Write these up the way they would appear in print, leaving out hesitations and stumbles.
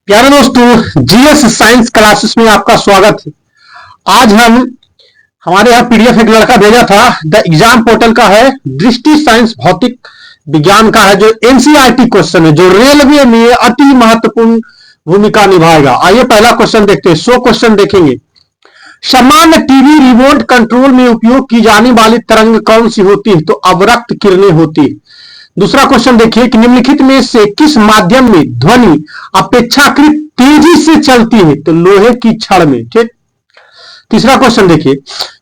प्यारे दोस्तों, GS science classes में आपका स्वागत है। आज हम हमारे यहाँ पीडीएफ एक लड़का भेजा था, द एग्जाम पोर्टल का है, दृष्टि साइंस भौतिक विज्ञान का है, जो एनसीईआरटी क्वेश्चन है, जो रेलवे में अति महत्वपूर्ण भूमिका निभाएगा। आइए पहला क्वेश्चन देखते हैं। 100 क्वेश्चन देखेंगे। सामान्य टीवी रिमोट कंट्रोल में उपयोग की जाने वाली तरंग कौन सी होती है? तो अवरक्त किरणें होती है। दूसरा क्वेश्चन देखिए कि निम्नलिखित में से किस माध्यम में ध्वनि अपेक्षाकृत तेजी से चलती है? तो लोहे की छड़ में। ठीक। तीसरा क्वेश्चन देखिए,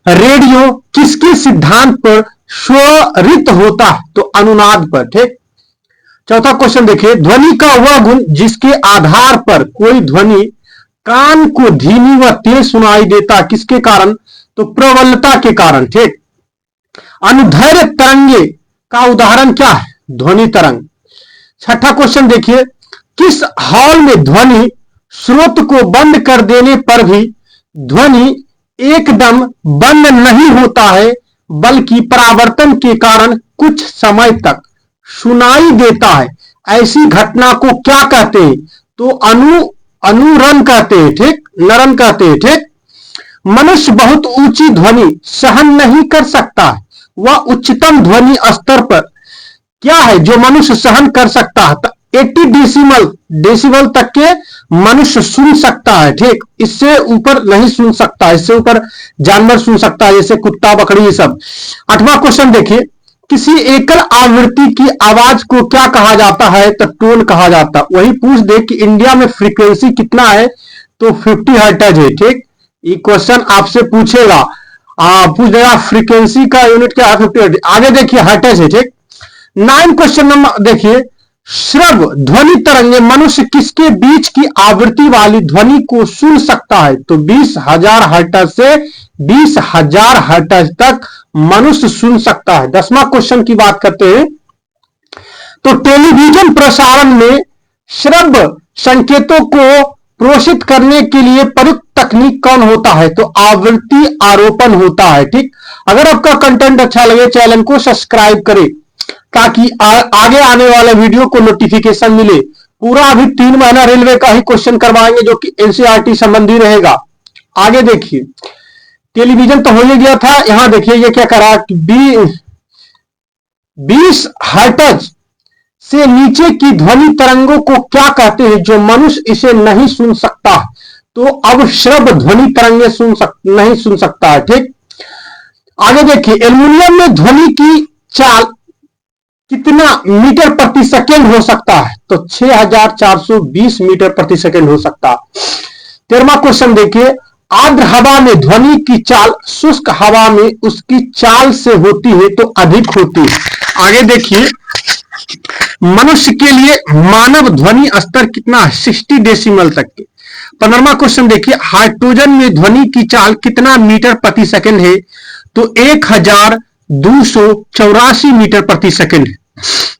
रेडियो किसके सिद्धांत पर स्वरित होता है? तो अनुनाद पर। ठीक। चौथा क्वेश्चन देखिए, ध्वनि का वह गुण जिसके आधार पर कोई ध्वनि कान को धीमी व तेज सुनाई देता, किसके कारण? तो प्रबलता के कारण। ठीक। अनुदैर्घ्य तरंगे का उदाहरण क्या है? ध्वनि तरंग। छठा क्वेश्चन देखिए, किस हॉल में ध्वनि स्रोत को बंद कर देने पर भी ध्वनि एकदम बंद नहीं होता है, बल्कि परावर्तन के कारण कुछ समय तक सुनाई देता है? ऐसी घटना को क्या कहते हैं? तो अनुरण कहते हैं। ठीक। नरन कहते हैं। ठीक। मनुष्य बहुत ऊंची ध्वनि सहन नहीं कर सकता है। वह उच्चतम ध्वनि स्तर पर क्या है जो मनुष्य सहन कर सकता है? 80 डेसिबल तक के मनुष्य सुन सकता है। ठीक। इससे ऊपर नहीं सुन सकता, इससे ऊपर जानवर सुन सकता है, जैसे कुत्ता, बकरी, ये सब। 8वां क्वेश्चन देखिए, किसी एकल आवृत्ति की आवाज को क्या कहा जाता है? तो टोन कहा जाता है। वही पूछ दे कि इंडिया में फ्रीक्वेंसी कितना है? तो 50 हर्ट्ज है। ठीक। ये क्वेश्चन आपसे पूछेगा, पूछ देगा फ्रीक्वेंसी का यूनिट क्या है? 50 हर्ट्ज। आगे देखिए, हर्ट्ज है। ठीक। 9 क्वेश्चन नंबर देखिए, श्रव ध्वनि तरंगे मनुष्य किसके बीच की आवृत्ति वाली ध्वनि को सुन सकता है? तो 20,000 हर्ट्ज से 20,000 हर्ट्ज तक मनुष्य सुन सकता है। 10वां क्वेश्चन की बात करते हैं, तो टेलीविजन प्रसारण में श्रव्य संकेतों को प्रेषित करने के लिए प्रयुक्त तकनीक कौन होता है? तो आवृत्ति आरोपण होता है। ठीक। अगर आपका कंटेंट अच्छा लगे, चैनल को सब्सक्राइब करें ताकि आगे आने वाले वीडियो को नोटिफिकेशन मिले। पूरा अभी 3 महीना रेलवे का ही क्वेश्चन करवाएंगे, जो कि एनसीईआरटी संबंधी रहेगा। आगे देखिए, टेलीविजन तो हो ही गया था। यहां देखिए, ये क्या करा कि 20 हर्ट्ज से नीचे की ध्वनि तरंगों को क्या कहते हैं जो मनुष्य इसे नहीं सुन सकता? तो अब श्रव्य ध्वनि तरंगे नहीं सुन सकता है। ठीक। आगे देखिए, एल्युमिनियम में ध्वनि की चाल कितना मीटर प्रति सेकेंड हो सकता है? तो 6420 मीटर प्रति सेकेंड हो सकता है। 13वां क्वेश्चन देखिए, आर्द्र हवा में ध्वनि की चाल शुष्क हवा में उसकी चाल से होती है तो अधिक होती है। आगे देखिए, मनुष्य के लिए मानव ध्वनि स्तर कितना है? 60 डेसिमल तक के। 15वां क्वेश्चन देखिए, हाइड्रोजन में ध्वनि की चाल कितना मीटर प्रति सेकेंड है? तो 1284 मीटर प्रति सेकेंड है।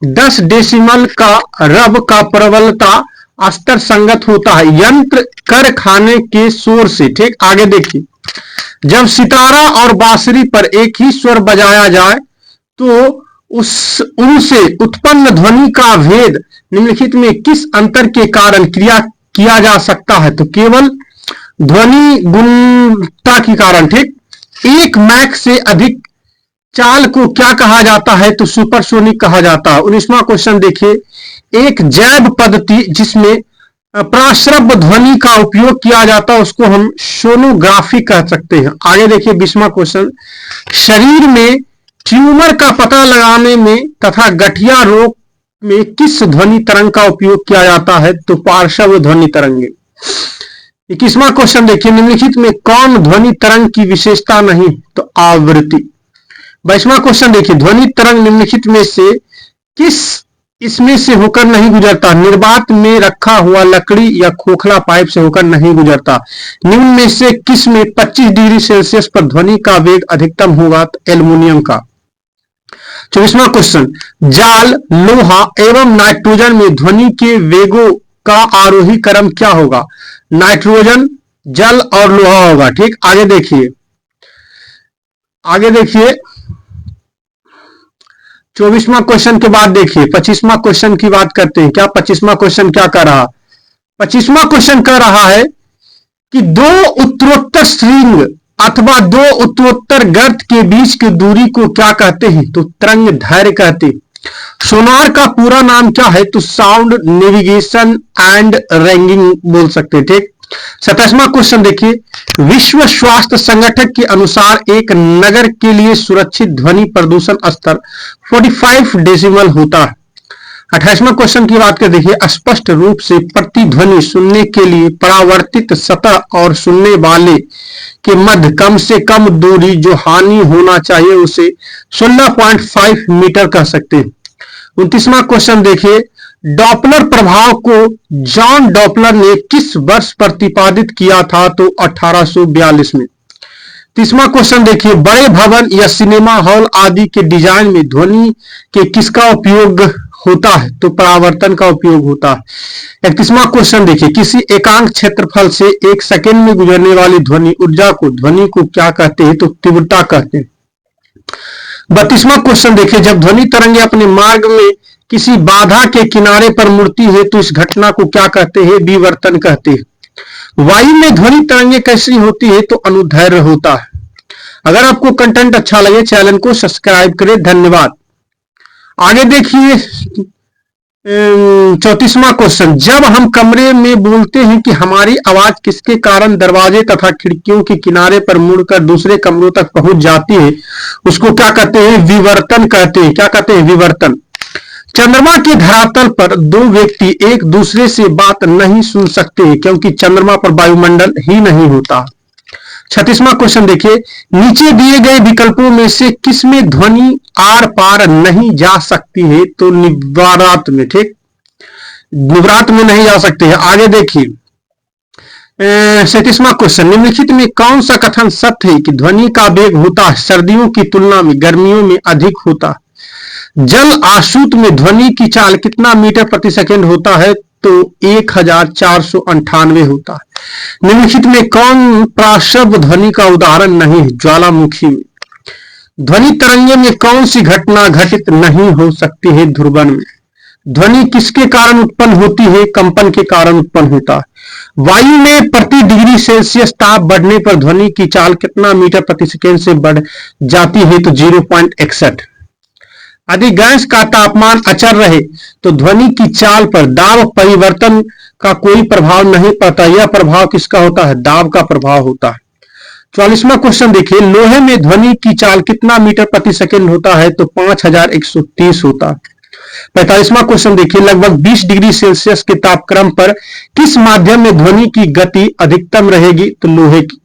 10 डेसिमल का रब का प्रबलता स्तर संगत होता है यंत्र कर खाने के शोर से। ठीक। आगे देखिए, जब सितारा और बांसुरी पर एक ही स्वर बजाया जाए तो उनसे उत्पन्न ध्वनि का भेद निम्नलिखित में किस अंतर के कारण किया जा सकता है? तो केवल ध्वनि गुणता के कारण। ठीक। 1 मैक से अधिक चाल को क्या कहा जाता है? तो सुपरसोनिक कहा जाता है। 19वां क्वेश्चन देखिए, एक जैव पद्धति जिसमें प्राश्रव्य ध्वनि का उपयोग किया जाता है उसको हम सोनोग्राफी कह सकते हैं। आगे देखिए, 20वां क्वेश्चन, शरीर में ट्यूमर का पता लगाने में तथा गठिया रोग में किस ध्वनि तरंग का उपयोग किया जाता है? तो पार्श्व ध्वनि तरंगे। 21वां क्वेश्चन देखिए, निम्नलिखित में कौन ध्वनि तरंग की विशेषता नहीं? तो आवृत्ति। 22वां क्वेश्चन देखिए, ध्वनि तरंग निम्नलिखित में से किस इसमें से होकर नहीं गुजरता? निर्वात में रखा हुआ लकड़ी या खोखला पाइप से होकर नहीं गुजरता। निम्न में से किस में 25 डिग्री सेल्सियस पर ध्वनि का वेग अधिकतम होगा? तो एल्युमिनियम का। 24वां क्वेश्चन, जाल, लोहा एवं नाइट्रोजन में ध्वनि के वेगों का आरोही क्रम क्या होगा? नाइट्रोजन, जल और लोहा होगा। ठीक। आगे देखिए, 24वां क्वेश्चन के बाद देखिए 25वां क्वेश्चन की बात करते हैं। क्या 25वां क्वेश्चन क्या कर रहा? 25वां क्वेश्चन कह रहा है कि दो उत्तरोत्तर श्रृंग अथवा दो उत्तरोत्तर गर्त के बीच की दूरी को क्या कहते हैं? तो तरंग दैर्घ्य कहते हैं। सोनार का पूरा नाम क्या है? तो साउंड नेविगेशन एंड रैंगिंग बोल सकते हैं। ठीक। 27वां क्वेश्चन देखिए, विश्व स्वास्थ्य संगठन के अनुसार एक नगर के लिए सुरक्षित ध्वनि प्रदूषण स्तर 45 डेसिबल होता है। 28वां क्वेश्चन की बात कर देखिए, स्पष्ट रूप से प्रतिध्वनि सुनने के लिए परावर्तित सतह और सुनने वाले के मध्य कम से कम दूरी जो हानि होना चाहिए उसे 16.5 मीटर कह सकते हैं। 29वां क्वेश्चन देखिए, डॉपलर प्रभाव को जॉन डॉपलर ने किस वर्ष प्रतिपादित किया था? तो 1842 में। 30वां क्वेश्चन देखिए, बड़े भवन या सिनेमा हॉल आदि के डिजाइन में ध्वनि के किसका उपयोग होता है? तो परावर्तन का उपयोग होता है। 31वां क्वेश्चन देखिए, किसी एकांक क्षेत्रफल से एक सेकंड में गुजरने वाली ध्वनि ऊर्जा को ध्वनि को क्या कहते हैं? तो तीव्रता कहते हैं। 32वां क्वेश्चन देखिए, जब ध्वनि तरंगे अपने मार्ग में किसी बाधा के किनारे पर मुड़ती है तो इस घटना को क्या कहते हैं? विवर्तन कहते हैं। वायु में ध्वनि तरंगे कैसी होती है? तो अनुदैर्घ्य होता है। अगर आपको कंटेंट अच्छा लगे चैनल को सब्सक्राइब करें। धन्यवाद। आगे देखिए 34वां क्वेश्चन, जब हम कमरे में बोलते हैं कि हमारी आवाज किसके कारण दरवाजे तथा खिड़कियों के किनारे पर मुड़कर दूसरे कमरों तक पहुंच जाती है उसको क्या कहते हैं? विवर्तन कहते हैं। क्या कहते हैं? विवर्तन। चंद्रमा के धरातल पर दो व्यक्ति एक दूसरे से बात नहीं सुन सकते क्योंकि चंद्रमा पर वायुमंडल ही नहीं होता। 36वां क्वेश्चन देखिए, नीचे दिए गए विकल्पों में से किसमें ध्वनि आर पार नहीं जा सकती है? तो निवारात में। ठीक, निवारात में नहीं जा सकती है। आगे देखिए 37वां क्वेश्चन, निम्नलिखित में कौन सा कथन सत्य है कि ध्वनि का वेग होता है सर्दियों की तुलना में गर्मियों में अधिक होता है? जल आशुत में ध्वनि की चाल कितना मीटर प्रति सेकेंड होता है? तो 1498 होता है। निम्नलिखित में कौन प्राशब्द ध्वनि का उदाहरण नहीं है? ज्वालामुखी में। ध्वनि तरंगे में कौन सी घटना घटित नहीं हो सकती है? ध्रुवन में। ध्वनि किसके कारण उत्पन्न होती है? कंपन के कारण उत्पन्न होता है। वायु में प्रति डिग्री सेल्सियस ताप बढ़ने पर ध्वनि की चाल कितना मीटर प्रति सेकेंड से बढ़ जाती है? तो 0.61। यदि गैस का तापमान अचर रहे तो ध्वनि की चाल पर दाब परिवर्तन का कोई प्रभाव नहीं पड़ता। यह प्रभाव किसका होता है? दाब का प्रभाव होता है। 44वां क्वेश्चन देखिए, लोहे में ध्वनि की चाल कितना मीटर प्रति सेकंड होता है? तो 5130 होता है। 45वां क्वेश्चन देखिए, लगभग 20 डिग्री सेल्सियस के तापक्रम पर किस माध्यम में ध्वनि की गति अधिकतम रहेगी? तो लोहे की।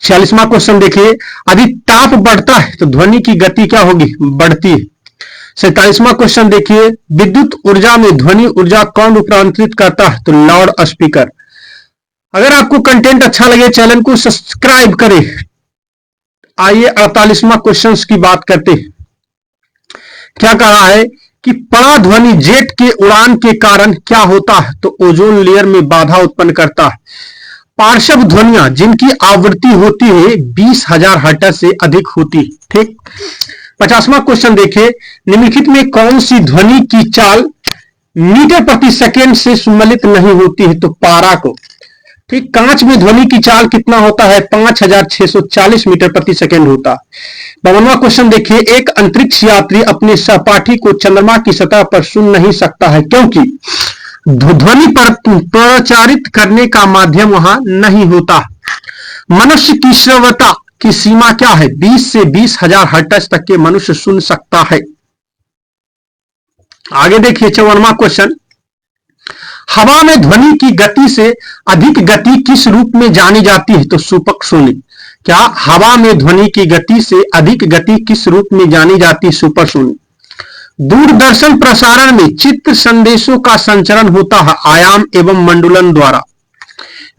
46वां क्वेश्चन देखिए, यदि ताप बढ़ता है तो ध्वनि की गति क्या होगी? बढ़ती है। 47वां क्वेश्चन देखिए, विद्युत ऊर्जा में ध्वनि ऊर्जा कौन रूपांतरित करता है? तो लाउड स्पीकर। अगर आपको कंटेंट अच्छा लगे चैनल को सब्सक्राइब करें। आइए 48वां क्वेश्चन की बात करते हैं। क्या कह रहा है कि पड़ा ध्वनि जेट के उड़ान के कारण क्या होता है? तो ओजोन लेयर में बाधा उत्पन्न करता है। पार्श्व ध्वनियां जिनकी आवृत्ति होती है 20,000 हर्ट्ज से अधिक होती है। ठीक। 50वां क्वेश्चन देखिए, निम्नलिखित में कौन सी ध्वनि की चाल मीटर प्रति सेकेंड से सम्मिलित नहीं होती है? तो पारा को। ठीक। कांच में ध्वनि की चाल कितना होता है? 5640 मीटर प्रति सेकेंड होता है। 52वां क्वेश्चन देखिए, एक अंतरिक्ष यात्री अपने सहपाठी को चंद्रमा की सतह पर सुन नहीं सकता है क्योंकि ध्वनि पर प्रचारित करने का माध्यम वहां नहीं होता। मनुष्य की श्रव्यता की सीमा क्या है? 20 से 20,000 हर्ट्ज तक के मनुष्य सुन सकता है। आगे देखिए 54वां क्वेश्चन, हवा में ध्वनि की गति से अधिक गति किस रूप में जानी जाती है? तो सुपरसोनिक। क्या हवा में ध्वनि की गति से अधिक गति किस रूप में जानी जाती है? सुपरसोनिक। दूरदर्शन प्रसारण में चित्र संदेशों का संचरण होता है आयाम एवं मंडुलन द्वारा।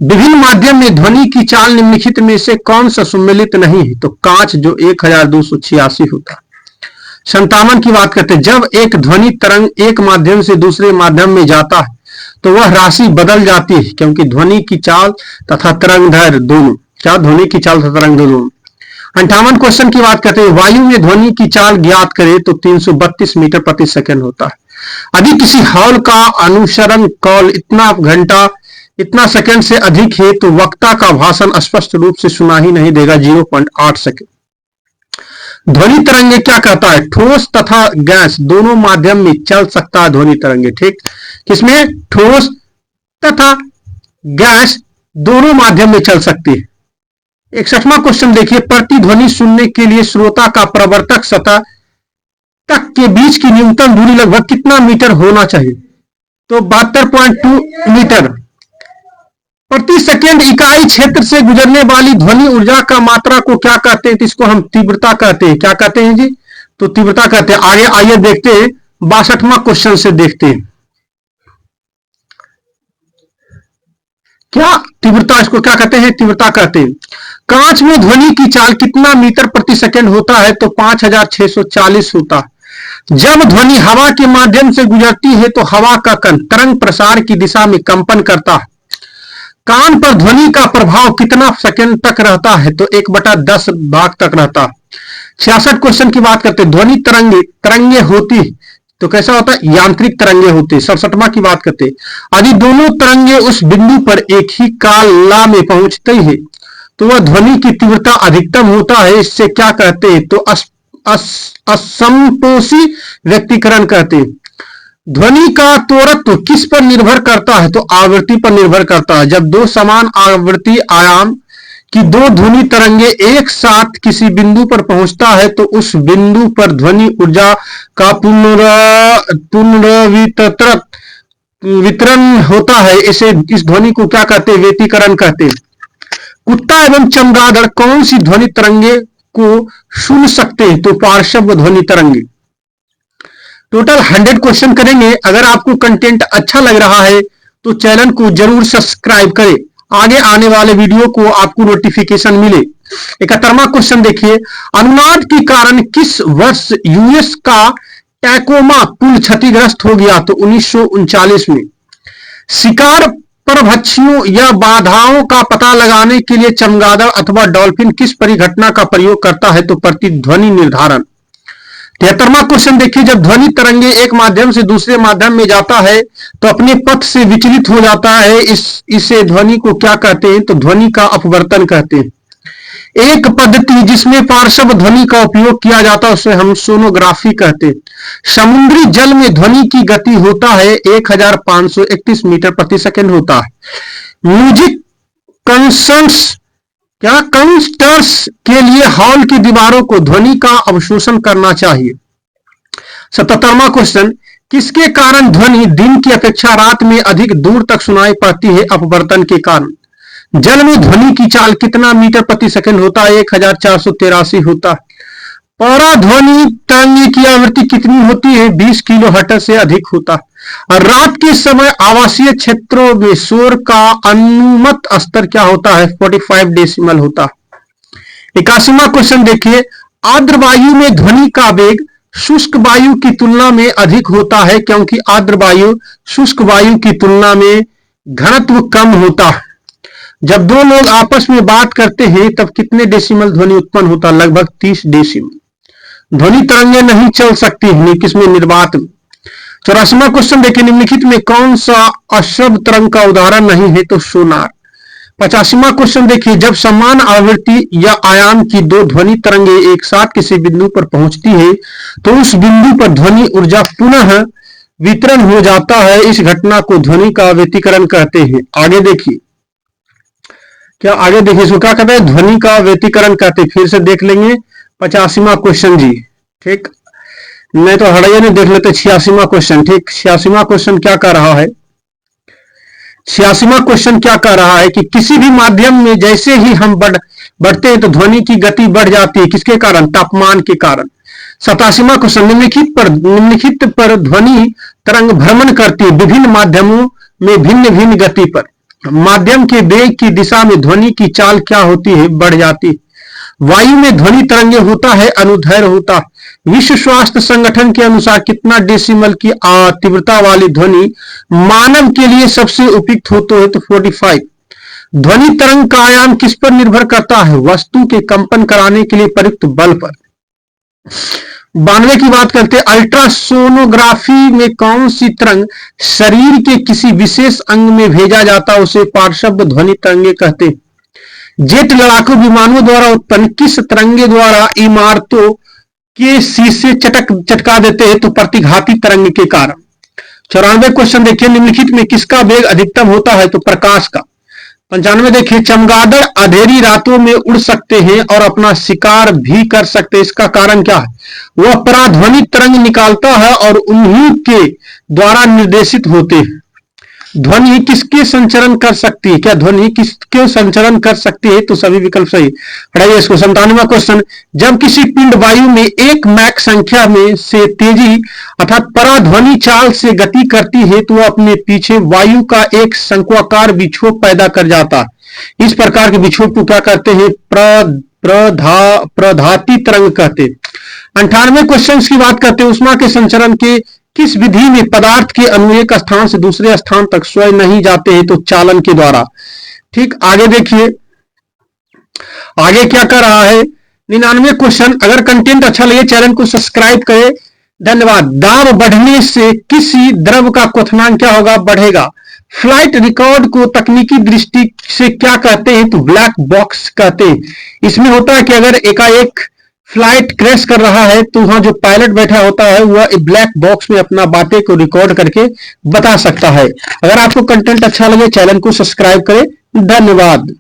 विभिन्न माध्यम में ध्वनि की चाल निम्नलिखित में से कौन सा सम्मिलित नहीं है? तो कांच, जो 1286 होता है। 57 की बात करते हैं, जब एक ध्वनि तरंग एक माध्यम से दूसरे माध्यम में जाता है तो वह राशि बदल जाती है क्योंकि ध्वनि की चाल तथा तरंग दैर्घ्य दोनों। क्या? ध्वनि की चाल तथा तरंग दोनों। 58 क्वेश्चन की बात करते हैं, वायु में ध्वनि की चाल ज्ञात करें तो 332 मीटर प्रति सेकंड होता है। यदि किसी हॉल का अनुसरण कॉल इतना घंटा इतना सेकंड से अधिक है तो वक्ता का भाषण स्पष्ट रूप से सुना ही नहीं देगा, 0.8 सेकंड। ध्वनि तरंगे क्या कहता है? ठोस तथा गैस दोनों माध्यम में चल सकता है ध्वनि तरंगे। ठीक, किसमें? ठोस तथा गैस दोनों माध्यम में चल सकती है। 61वां क्वेश्चन देखिए, प्रतिध्वनि सुनने के लिए श्रोता का प्रवर्तक सतह तक के बीच की न्यूनतम दूरी लगभग कितना मीटर होना चाहिए? तो 72.2 मीटर। प्रति सेकेंड इकाई क्षेत्र से गुजरने वाली ध्वनि ऊर्जा का मात्रा को क्या कहते हैं? तो इसको हम तीव्रता कहते हैं। क्या कहते हैं जी? तो तीव्रता कहते हैं। आगे आइए देखते हैं 62वां क्वेश्चन से देखते हैं क्या तीव्रता, इसको क्या कहते हैं? तीव्रता कहते हैं। कांच में ध्वनि की चाल कितना मीटर प्रति सेकेंड होता है? तो 5640 होता है। जब ध्वनि हवा के माध्यम से गुजरती है तो हवा का कण तरंग प्रसार की दिशा में कंपन करता है। कान पर ध्वनि का प्रभाव कितना सेकंड तक रहता है? तो 1/10 भाग तक रहता है। 66 क्वेश्चन की बात करते हैं, ध्वनि तरंगे होती तो कैसा होता है? यांत्रिक तरंगे होती है। 67वां की बात करते हैं, यदि दोनों तरंगे उस बिंदु पर एक ही काल में पहुंचते हैं तो वह ध्वनि की तीव्रता अधिकतम होता है। इससे क्या कहते हैं? तो असंतोषी व्यक्तीकरण कहते हैं। ध्वनि का त्वरत्व किस पर निर्भर करता है? तो आवृत्ति पर निर्भर करता है। जब दो समान आवृत्ति आयाम की दो ध्वनि तरंगे एक साथ किसी बिंदु पर पहुंचता है तो उस बिंदु पर ध्वनि ऊर्जा का वितरण होता है। इस ध्वनि को क्या कहते हैं? व्यतिकरण कहते हैं। कुत्ता एवं चमगादड़ कौन सी ध्वनि तरंगे को सुन सकते हैं? तो पार्श्व ध्वनि तरंगे। टोटल 100 क्वेश्चन करेंगे। अगर आपको कंटेंट अच्छा लग रहा है तो चैनल को जरूर सब्सक्राइब करें, आगे आने वाले वीडियो को आपको नोटिफिकेशन मिले। 71वां क्वेश्चन देखिए, अनुनाद के कारण किस वर्ष यूएस का टैकोमा पुल क्षतिग्रस्त हो गया? तो 1939 में। शिकार परभक्षियों या बाधाओं का पता लगाने के लिए चमगादड़ अथवा डॉल्फिन किस परिघटना का प्रयोग करता है? तो प्रतिध्वनि निर्धारण। 73वां क्वेश्चन देखिए, जब ध्वनि तरंगे एक माध्यम से दूसरे माध्यम में जाता है तो अपने पथ से विचलित हो जाता है। इसे ध्वनि को क्या कहते हैं? तो ध्वनि का अपवर्तन कहते हैं। एक पद्धति जिसमें पार्श्व ध्वनि का उपयोग किया जाता है उसे हम सोनोग्राफी कहते हैं। समुद्री जल में ध्वनि की गति होता है 1531 मीटर प्रति सेकेंड होता है। म्यूजिक कंसर्ट्स के लिए हॉल की दीवारों को ध्वनि का अवशोषण करना चाहिए। 77वां क्वेश्चन, किसके कारण ध्वनि दिन की अपेक्षा रात में अधिक दूर तक सुनाई पड़ती है? अपवर्तन के कारण। जल में ध्वनि की चाल कितना मीटर प्रति सेकंड होता है? 1483 होता है। पराध्वनि तरंगे की आवृत्ति कितनी होती है? 20 किलोहर्ट्ज से अधिक होता है। और रात के समय आवासीय क्षेत्रों में शोर का अनुमत स्तर क्या होता है? 45 डेसिमल होता है। 81वां क्वेश्चन देखिए, आर्द्र वायु में ध्वनि का वेग शुष्क वायु की तुलना में अधिक होता है क्योंकि आर्द्र वायु शुष्क वायु की तुलना में घनत्व कम होता है। जब दो लोग आपस में बात करते हैं तब कितने डेसिमल ध्वनि उत्पन्न होता है? लगभग 30 डेसिमल। ध्वनि तरंगे नहीं चल सकती है किसमें? निर्वात में। 84वां क्वेश्चन देखिए, निम्नलिखित में कौन सा अशब्द तरंग का उदाहरण नहीं है? तो सोनार। 85वां क्वेश्चन देखिए, जब समान आवृत्ति या आयाम की दो ध्वनि तरंगे एक साथ किसी बिंदु पर पहुंचती है तो उस बिंदु पर ध्वनि ऊर्जा पुनः वितरण हो जाता है। इस घटना को ध्वनि का व्यतिकरण कहते हैं। आगे देखिए इसको क्या कहते हैं? ध्वनि का व्यतिकरण कहते हैं। फिर से देख लेंगे 85वां क्वेश्चन जी। ठीक, नहीं तो हड़ैया नहीं देख लेते 86वां क्वेश्चन। ठीक, 86वां क्वेश्चन क्या कह रहा है? 86वां क्वेश्चन क्या कह रहा है कि किसी भी माध्यम में जैसे ही हम बढ़ते हैं तो ध्वनि की गति बढ़ जाती है। किसके कारण? तापमान के कारण। 87वां क्वेश्चन, निम्नलिखित पर ध्वनि तरंग भ्रमण करती है विभिन्न माध्यमों में भिन्न भिन्न गति पर। माध्यम के वेग की दिशा में ध्वनि की चाल क्या होती है? बढ़ जाती है। वायु में ध्वनि तरंगे होता है अनुदैर्घ्य होता है। विश्व स्वास्थ्य संगठन के अनुसार कितना डेसिमल की तीव्रता वाली ध्वनि मानव के लिए सबसे उपयुक्त होते है? तो 45। ध्वनि तरंग का आयाम किस पर निर्भर करता है? वस्तु के कंपन कराने के लिए प्रयुक्त बल पर। 92 की बात करते हैं, अल्ट्रासोनोग्राफी में कौन सी तरंग शरीर के किसी विशेष अंग में भेजा जाता है उसे पार्श्व ध्वनि तरंगे कहते हैं। जेट लड़ाकू विमानों द्वारा उत्पन्न किस तरंगे द्वारा इमारतों के शीशे चटका देते हैं? तो प्रतिघाती तरंग के कारण। 94 क्वेश्चन देखिए, निम्नलिखित में किसका वेग अधिकतम होता है? तो प्रकाश का। 95 देखिए, चमगादड़ अंधेरी रातों में उड़ सकते हैं और अपना शिकार भी कर सकते हैं, इसका कारण क्या है? वह पराध्वनि तरंग निकालता है और उन्हीं के द्वारा निर्देशित होते हैं। ध्वनि किसके संचरण कर सकती है? क्या ध्वनि किसके संचरण कर सकती है? तो सभी विकल्प सही। पढ़ाइए इसको। 97वां क्वेश्चन, जब किसी पिंड वायु में 1 मैक संख्या में से तेजी अर्थात पराध्वनि चाल से गति करती है तो वह अपने पीछे वायु का एक शंक्वाकार विक्षोभ पैदा कर जाता है। इस प्रकार के विक्षोभ को क्या कहते हैं? प्रधाती तरंग कहते हैं। 98वें क्वेश्चन की बात करते हैं, उष्मा के संचरण के किस विधि में पदार्थ के अणु एक स्थान से दूसरे स्थान तक स्वयं नहीं जाते हैं? तो चालन के द्वारा। ठीक, आगे देखिए आगे क्या कर रहा है। 99 क्वेश्चन, अगर कंटेंट अच्छा लगे चैनल को सब्सक्राइब करें। धन्यवाद। दाब बढ़ने से किसी द्रव का क्वथनांक क्या होगा? बढ़ेगा। फ्लाइट रिकॉर्ड को तकनीकी दृष्टि से क्या कहते हैं? तो ब्लैक बॉक्स कहते हैं। इसमें होता है कि अगर एकाएक फ्लाइट क्रैश कर रहा है तो वहां जो पायलट बैठा होता है वह ब्लैक बॉक्स में अपना बातें को रिकॉर्ड करके बता सकता है। अगर आपको कंटेंट अच्छा लगे चैनल को सब्सक्राइब करें। धन्यवाद।